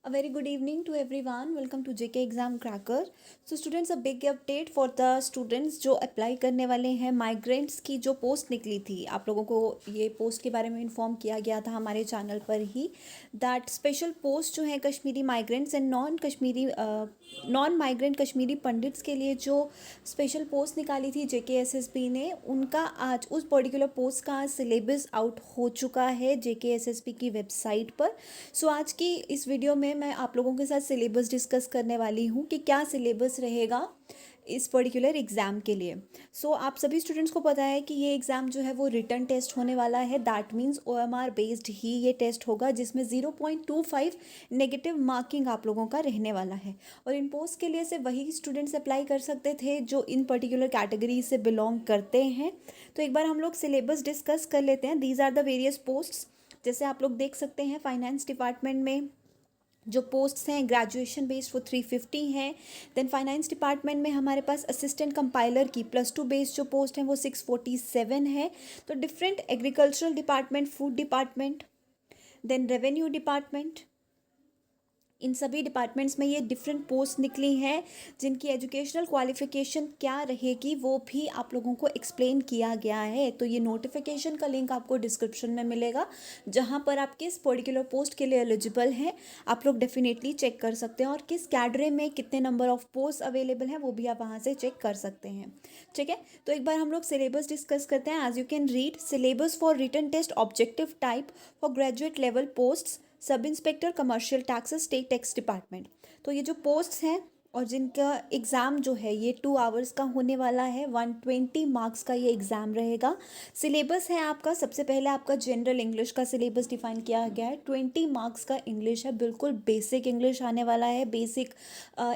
A very good evening to everyone. Welcome to JK Exam Cracker. So students, a big update for the students जो apply करने वाले हैं migrants की जो post निकली थी, आप लोगों को ये पोस्ट के बारे में इन्फॉर्म किया गया था हमारे चैनल पर ही दैट स्पेशल पोस्ट जो है Kashmiri migrants and non migrant Kashmiri pandits के लिए जो स्पेशल पोस्ट निकाली थी JKSSB ने, उनका आज उस पर्टिकुलर पोस्ट का आज सिलेबस आउट हो चुका है JKSSB की वेबसाइट पर। सो आज की इस वीडियो में मैं आप लोगों के साथ सिलेबस डिस्कस करने वाली हूँ कि क्या सिलेबस रहेगा इस पर्टिकुलर एग्ज़ाम के लिए। सो आप सभी स्टूडेंट्स को पता है कि ये एग्ज़ाम जो है वो रिटन टेस्ट होने वाला है। दैट मीन्स OMR बेस्ड ही ये टेस्ट होगा, जिसमें 0.25 नेगेटिव मार्किंग आप लोगों का रहने वाला है। और इन पोस्ट के लिए से वही स्टूडेंट्स अप्लाई कर सकते थे जो इन पर्टिकुलर कैटेगरी से बिलोंग करते हैं। तो एक बार हम लोग सिलेबस डिस्कस कर लेते हैं। These are the various posts. जैसे आप लोग देख सकते हैं, फाइनेंस डिपार्टमेंट में जो पोस्ट्स हैं ग्रेजुएशन बेस्ड वो 350 हैं। देन फाइनेंस डिपार्टमेंट में हमारे पास असिस्टेंट कंपाइलर की +2 बेस्ड जो पोस्ट हैं वो 647 है। तो different agricultural department, food department, then revenue department, इन सभी डिपार्टमेंट्स में ये डिफरेंट पोस्ट निकली हैं जिनकी एजुकेशनल क्वालिफिकेशन क्या रहेगी वो भी आप लोगों को एक्सप्लेन किया गया है। तो ये नोटिफिकेशन का लिंक आपको डिस्क्रिप्शन में मिलेगा, जहाँ पर आप किस पर्टिकुलर पोस्ट के लिए एलिजिबल हैं आप लोग डेफिनेटली चेक कर सकते हैं, और किस कैडरे में कितने नंबर ऑफ पोस्ट अवेलेबल हैं वो भी आप वहाँ से चेक कर सकते हैं। ठीक है, तो एक बार हम लोग सिलेबस डिस्कस करते हैं। As you can read, syllabus for written test objective type for graduate level post, sub inspector commercial taxes, state tax department. तो ये जो पोस्ट्स हैं और जिनका एग्ज़ाम जो है ये 2 आवर्स का होने वाला है, 120 मार्क्स का ये एग्ज़ाम रहेगा। सिलेबस है आपका, सबसे पहले आपका जनरल इंग्लिश का सिलेबस डिफाइन किया गया है। 20 मार्क्स का इंग्लिश है, बिल्कुल बेसिक इंग्लिश आने वाला है। Basic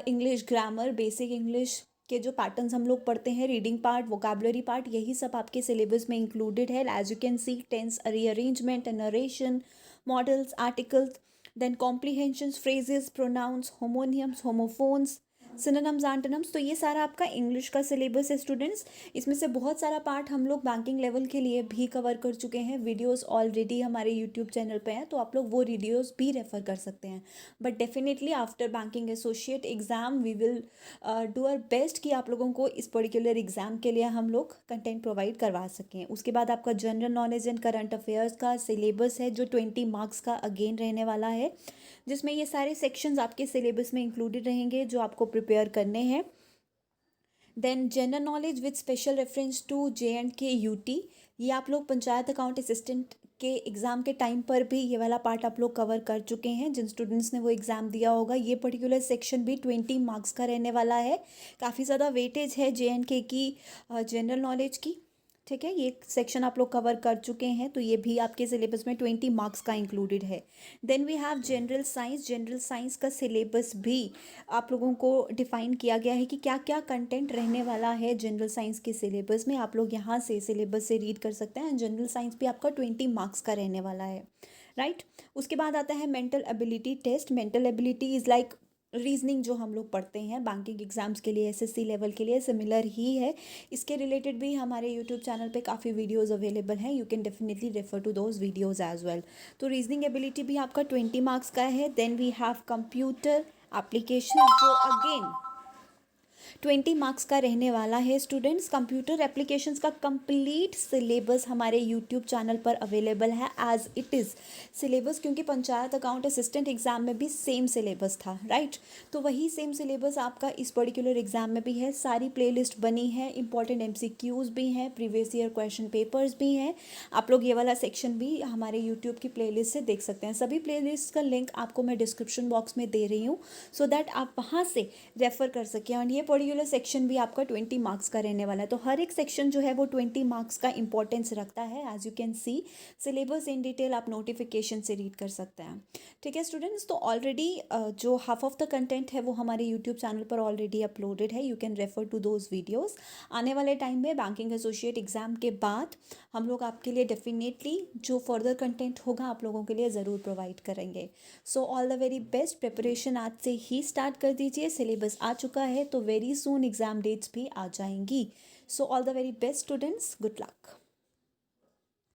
English grammar, basic English के जो पैटर्न्स हम लोग पढ़ते हैं, रीडिंग पार्ट, वोकैबुलरी पार्ट, यही सब आपके सिलेबस में इंक्लूडेड है। As you can see, tense rearrangement and narration, modals, articles, then comprehensions, phrases, pronouns, homonyms, homophones, synonyms, antonyms. तो ये सारा आपका इंग्लिश का सिलेबस है स्टूडेंट्स। इसमें से बहुत सारा पार्ट हम लोग बैंकिंग लेवल के लिए भी कवर कर चुके हैं। वीडियोस ऑलरेडी हमारे यूट्यूब चैनल पे हैं, तो आप लोग वो वीडियोस भी रेफर कर सकते हैं। But definitely after banking associate exam we will do our best कि आप लोगों को इस पर्टिकुलर एग्ज़ाम के लिए हम लोग कंटेंट प्रोवाइड करवा सकें। उसके बाद आपका general knowledge and current affairs का सिलेबस है जो 20 मार्क्स का अगेन रहने वाला है, जिसमें ये सारे सेक्शंस आपके सिलेबस में इंक्लूडेड रहेंगे जो आपको प्रिपेयर करने हैं। Then general knowledge with special reference to JNK UT, ये आप लोग पंचायत अकाउंट असिस्टेंट के एग्ज़ाम के टाइम पर भी ये वाला पार्ट आप लोग कवर कर चुके हैं जिन स्टूडेंट्स ने वो एग्ज़ाम दिया होगा। ये पर्टिकुलर सेक्शन भी 20 मार्क्स का रहने वाला है। काफ़ी ज़्यादा वेटेज है JNK की जनरल नॉलेज की। ठीक है, ये सेक्शन आप लोग कवर कर चुके हैं, तो ये भी आपके सिलेबस में 20 मार्क्स का इंक्लूडेड है। Then we have general science. General science का सिलेबस भी आप लोगों को डिफाइन किया गया है कि क्या क्या कंटेंट रहने वाला है जनरल साइंस के सिलेबस में। आप लोग यहाँ से सिलेबस से रीड कर सकते हैं। जनरल साइंस भी आपका 20 मार्क्स का रहने वाला है, राइट। उसके बाद आता है mental ability test. Mental ability is like reasoning जो हम लोग पढ़ते हैं बैंकिंग एग्जाम्स के लिए, SSC लेवल के लिए, सिमिलर ही है। इसके रिलेटेड भी हमारे यूट्यूब चैनल पे काफ़ी वीडियोस अवेलेबल हैं, you can definitely refer to those videos as well. तो रीजनिंग एबिलिटी भी आपका 20 मार्क्स का है। Then we have computer application जो अगेन 20 मार्क्स का रहने वाला है स्टूडेंट्स। कंप्यूटर एप्लीकेशंस का कंप्लीट सिलेबस हमारे यूट्यूब चैनल पर अवेलेबल है एज इट इज़ सिलेबस, क्योंकि पंचायत अकाउंट असिस्टेंट एग्जाम में भी सेम सिलेबस था, राइट। तो वही सेम सिलेबस आपका इस पर्टिकुलर एग्जाम में भी है। सारी प्लेलिस्ट बनी है, इंपॉर्टेंट MCQs भी हैं, प्रीवियस ईयर क्वेश्चन पेपर्स भी हैं। आप लोग ये वाला सेक्शन भी हमारे यूट्यूब की प्लेलिस्ट से देख सकते हैं। सभी प्लेलिस्ट का लिंक आपको मैं डिस्क्रिप्शन बॉक्स में दे रही हूँ, सो दैट आप वहाँ से रेफर कर सकें। और ये पर्टिकुलर सेक्शन भी आपका 20 मार्क्स का रहने वाला है। तो हर एक सेक्शन जो है वो 20 मार्क्स का इंपॉर्टेंस रखता है। As you can see, syllabus in detail आप नोटिफिकेशन से रीड कर सकते हैं। ठीक है स्टूडेंट्स, तो ऑलरेडी जो हाफ ऑफ द कंटेंट है वो हमारे यूट्यूब चैनल पर ऑलरेडी अपलोडेड है, you can refer to those videos. आने वाले टाइम में बैंकिंग एसोसिएट एग्ज़ाम के बाद हम लोग आपके लिए डेफिनेटली जो फर्दर कंटेंट होगा आप लोगों के लिए ज़रूर प्रोवाइड करेंगे। So all the very best. Preparation आज से ही स्टार्ट कर दीजिए, सिलेबस आ चुका है तो वेरी सून एग्ज़ाम डेट्स भी आ जाएंगी। So all the very best students, good luck.